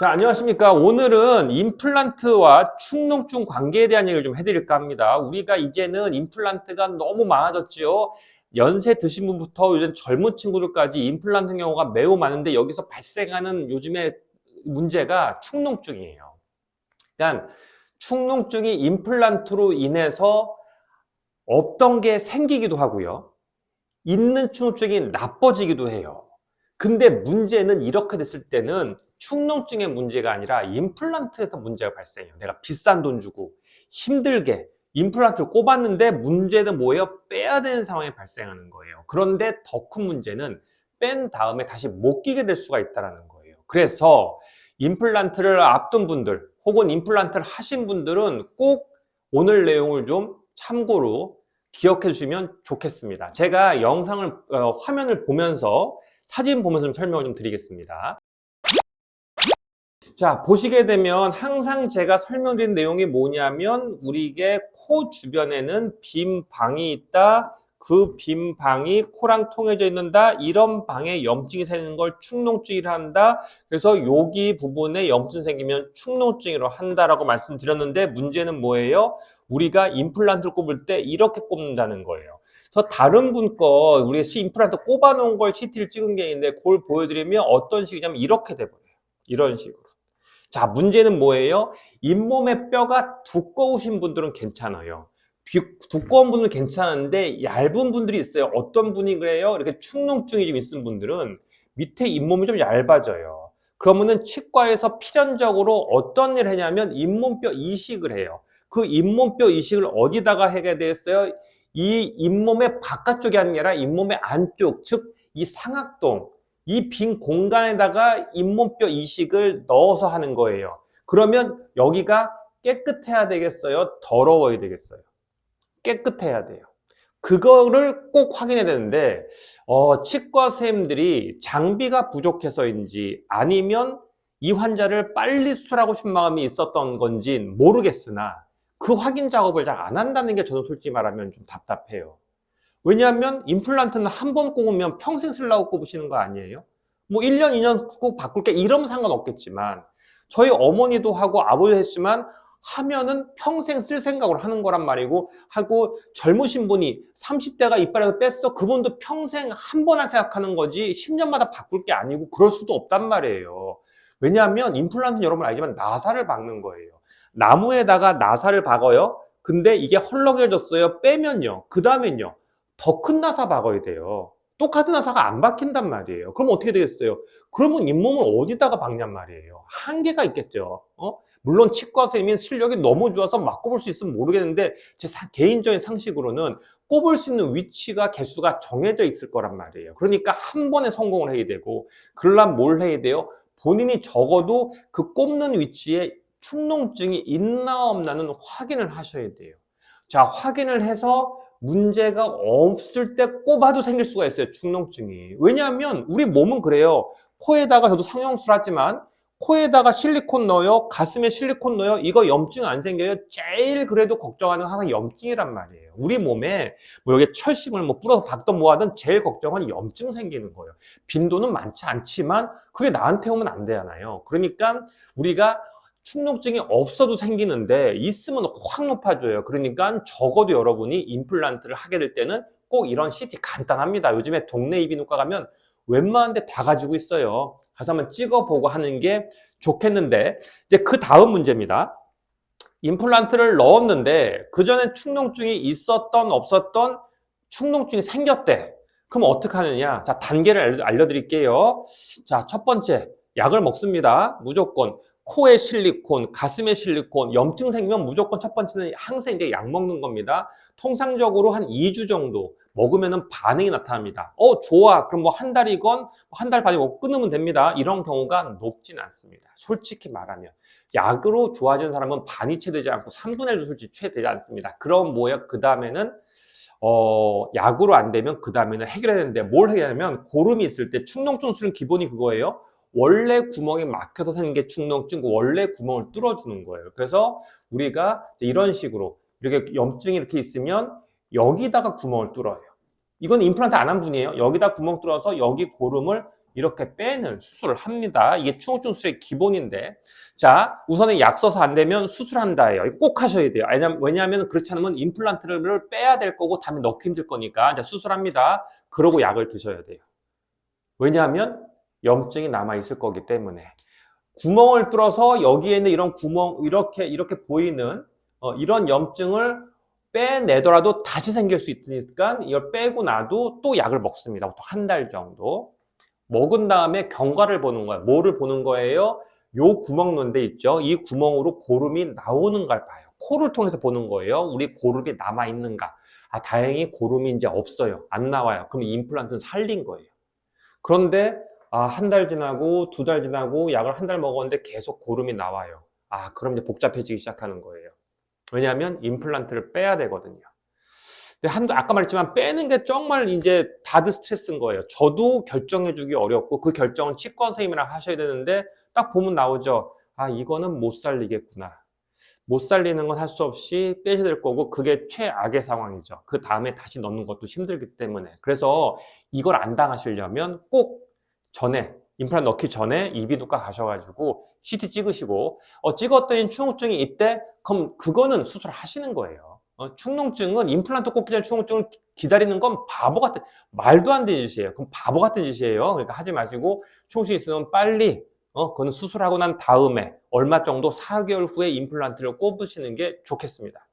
자, 안녕하십니까. 오늘은 임플란트와 축농증 관계에 대한 얘기를 좀 해드릴까 합니다. 우리가 이제는 임플란트가 너무 많아졌지요. 연세 드신 분부터 요즘 젊은 친구들까지 임플란트 경우가 매우 많은데 여기서 발생하는 요즘의 문제가 축농증이에요. 그러니까 축농증이 임플란트로 인해서 없던 게 생기기도 하고요. 있는 축농증이 나빠지기도 해요. 근데 문제는 이렇게 됐을 때는 축농증의 문제가 아니라 임플란트에서 문제가 발생해요. 내가 비싼 돈 주고 힘들게 임플란트를 꼽았는데 문제는 뭐예요? 빼야 되는 상황이 발생하는 거예요. 그런데 더 큰 문제는 뺀 다음에 다시 못 끼게 될 수가 있다는 거예요. 그래서 임플란트를 앞둔 분들 혹은 임플란트를 하신 분들은 꼭 오늘 내용을 좀 참고로 기억해 주시면 좋겠습니다. 제가 영상을 화면을 보면서 사진 보면서 좀 설명을 좀 드리겠습니다. 자, 보시게 되면 항상 제가 설명드린 내용이 뭐냐면 우리에게 코 주변에는 빈 방이 있다. 그 빈 방이 코랑 통해져 있는다. 이런 방에 염증이 생기는 걸 축농증이라 한다. 그래서 여기 부분에 염증 생기면 축농증이라고 한다라고 말씀드렸는데 문제는 뭐예요? 우리가 임플란트를 꼽을 때 이렇게 꼽는다는 거예요. 그래서 다른 분 거 우리가 임플란트 꼽아 놓은 걸 CT를 찍은 게 있는데 그걸 보여드리면 어떤 식이냐면 이렇게 돼버려요. 이런 식으로. 자, 문제는 뭐예요? 잇몸의 뼈가 두꺼우신 분들은 괜찮아요. 두꺼운 분은 괜찮은데 얇은 분들이 있어요. 어떤 분이 그래요? 이렇게 축농증이 좀 있는 분들은 밑에 잇몸이 좀 얇아져요. 그러면은 치과에서 필연적으로 어떤 일을 하냐면 잇몸뼈 이식을 해요. 그 잇몸뼈 이식을 어디다가 하게 되었어요? 이 잇몸의 바깥쪽이 아니라 잇몸의 안쪽, 즉 이 상악동, 이 빈 공간에다가 잇몸뼈 이식을 넣어서 하는 거예요. 그러면 여기가 깨끗해야 되겠어요? 더러워야 되겠어요? 깨끗해야 돼요. 그거를 꼭 확인해야 되는데 치과 선생님들이 장비가 부족해서인지 아니면 이 환자를 빨리 수술하고 싶은 마음이 있었던 건지 모르겠으나 그 확인 작업을 잘 안 한다는 게 저는 솔직히 말하면 좀 답답해요. 왜냐하면 임플란트는 한 번 꼽으면 평생 쓰려고 꼽으시는 거 아니에요? 뭐 1년, 2년 꼭 바꿀게 이러면 상관없겠지만 저희 어머니도 하고 아버지도 했지만 하면은 평생 쓸 생각으로 하는 거란 말이고 하고 젊으신 분이 30대가 이빨에서 뺐어 그분도 평생 한 번 할 생각하는 거지 10년마다 바꿀 게 아니고 그럴 수도 없단 말이에요. 왜냐하면 임플란트는 여러분 알지만 나사를 박는 거예요. 나무에다가 나사를 박아요. 근데 이게 헐렁해졌어요. 빼면요. 그 다음엔요. 더 큰 나사 박아야 돼요. 똑같은 나사가 안 박힌단 말이에요. 그럼 어떻게 되겠어요? 그러면 잇몸을 어디다가 박냔 말이에요. 한계가 있겠죠. 물론 치과 선생님이 실력이 너무 좋아서 막 꼽을 수 있으면 모르겠는데 제 개인적인 상식으로는 꼽을 수 있는 위치가 개수가 정해져 있을 거란 말이에요. 그러니까 한 번에 성공을 해야 되고 그러려면 뭘 해야 돼요? 본인이 적어도 그 꼽는 위치에 축농증이 있나 없나는 확인을 하셔야 돼요. 자, 확인을 해서 문제가 없을 때 꼽아도 생길 수가 있어요. 축농증이. 왜냐하면 우리 몸은 그래요. 코에다가 저도 상형술 하지만 코에다가 실리콘 넣어요. 가슴에 실리콘 넣어요. 이거 염증 안 생겨요. 제일 그래도 걱정하는 항상 염증이란 말이에요. 우리 몸에 뭐 여기 철심을 뭐 뿌려서 박든 뭐 하든 제일 걱정은 염증 생기는 거예요. 빈도는 많지 않지만 그게 나한테 오면 안 되잖아요. 그러니까 우리가 축농증이 없어도 생기는데 있으면 확 높아져요. 그러니까 적어도 여러분이 임플란트를 하게 될 때는 꼭 이런 CT 간단합니다. 요즘에 동네 이비인후과 가면 웬만한 데 다 가지고 있어요. 가서 한번 찍어보고 하는 게 좋겠는데 이제 그 다음 문제입니다. 임플란트를 넣었는데 그 전에 축농증이 있었던 없었던 축농증이 생겼대. 그럼 어떻게 하느냐? 자, 단계를 알려드릴게요. 자, 첫 번째 약을 먹습니다. 무조건. 코에 실리콘, 가슴에 실리콘, 염증 생기면 무조건 첫 번째는 항상 이제 약 먹는 겁니다. 통상적으로 한 2주 정도 먹으면 반응이 나타납니다. 좋아. 그럼 뭐 한 달이건 한 달 반이 먹고 끊으면 됩니다. 이런 경우가 높진 않습니다. 솔직히 말하면. 약으로 좋아지는 사람은 반이 채 되지 않고 3분의 1도 솔직히 채 되지 않습니다. 그럼 뭐야? 그 다음에는 약으로 안 되면 그 다음에는 해결해야 되는데 뭘 해결하냐면 고름이 있을 때 축농증 수는 기본이 그거예요. 원래 구멍이 막혀서 생긴 게 축농증, 원래 구멍을 뚫어주는 거예요. 그래서 우리가 이런 식으로 이렇게 염증이 이렇게 있으면 여기다가 구멍을 뚫어요. 이건 임플란트 안 한 분이에요. 여기다 구멍 뚫어서 여기 고름을 이렇게 빼는 수술을 합니다. 이게 충후증 수술의 기본인데, 자, 우선은 약 써서 안 되면 수술한다예요. 이거 꼭 하셔야 돼요. 왜냐하면 그렇지 않으면 임플란트를 빼야 될 거고 다음에 넣기 힘들 거니까. 자, 수술합니다. 그러고 약을 드셔야 돼요. 왜냐하면 염증이 남아 있을 거기 때문에. 구멍을 뚫어서 여기에 있는 이런 구멍, 이렇게 보이는 이런 염증을 빼내더라도 다시 생길 수 있으니까 이걸 빼고 나도 또 약을 먹습니다. 보통 한 달 정도. 먹은 다음에 경과를 보는 거예요. 뭐를 보는 거예요? 요 구멍 넣은 데 있죠? 이 구멍으로 고름이 나오는 걸 봐요. 코를 통해서 보는 거예요. 우리 고름이 남아있는가? 아, 다행히 고름이 이제 없어요. 안 나와요. 그럼 임플란트는 살린 거예요. 그런데 한 달 지나고 2달 지나고 약을 한 달 먹었는데 계속 고름이 나와요. 그럼 이제 복잡해지기 시작하는 거예요. 왜냐하면 임플란트를 빼야 되거든요. 근데 아까 말했지만 빼는 게 정말 이제 다들 스트레스인 거예요. 저도 결정해주기 어렵고 그 결정은 치과 선생님이랑 하셔야 되는데 딱 보면 나오죠. 이거는 못 살리겠구나. 못 살리는 건 할 수 없이 빼셔야 될 거고 그게 최악의 상황이죠. 그 다음에 다시 넣는 것도 힘들기 때문에. 그래서 이걸 안 당하시려면 꼭 임플란트 넣기 전에 이비인후과 가셔가지고 CT 찍으시고 찍었더니 충후증이 있대? 그럼 그거는 수술하시는 거예요. 충농증은 임플란트 꽂기 전에 충농증을 기다리는 건 말도 안 되는 짓이에요. 그럼 바보 같은 짓이에요. 그러니까 하지 마시고 충농증이 있으면 빨리 그거는 수술하고 난 다음에 얼마 정도 4개월 후에 임플란트를 꼽으시는 게 좋겠습니다.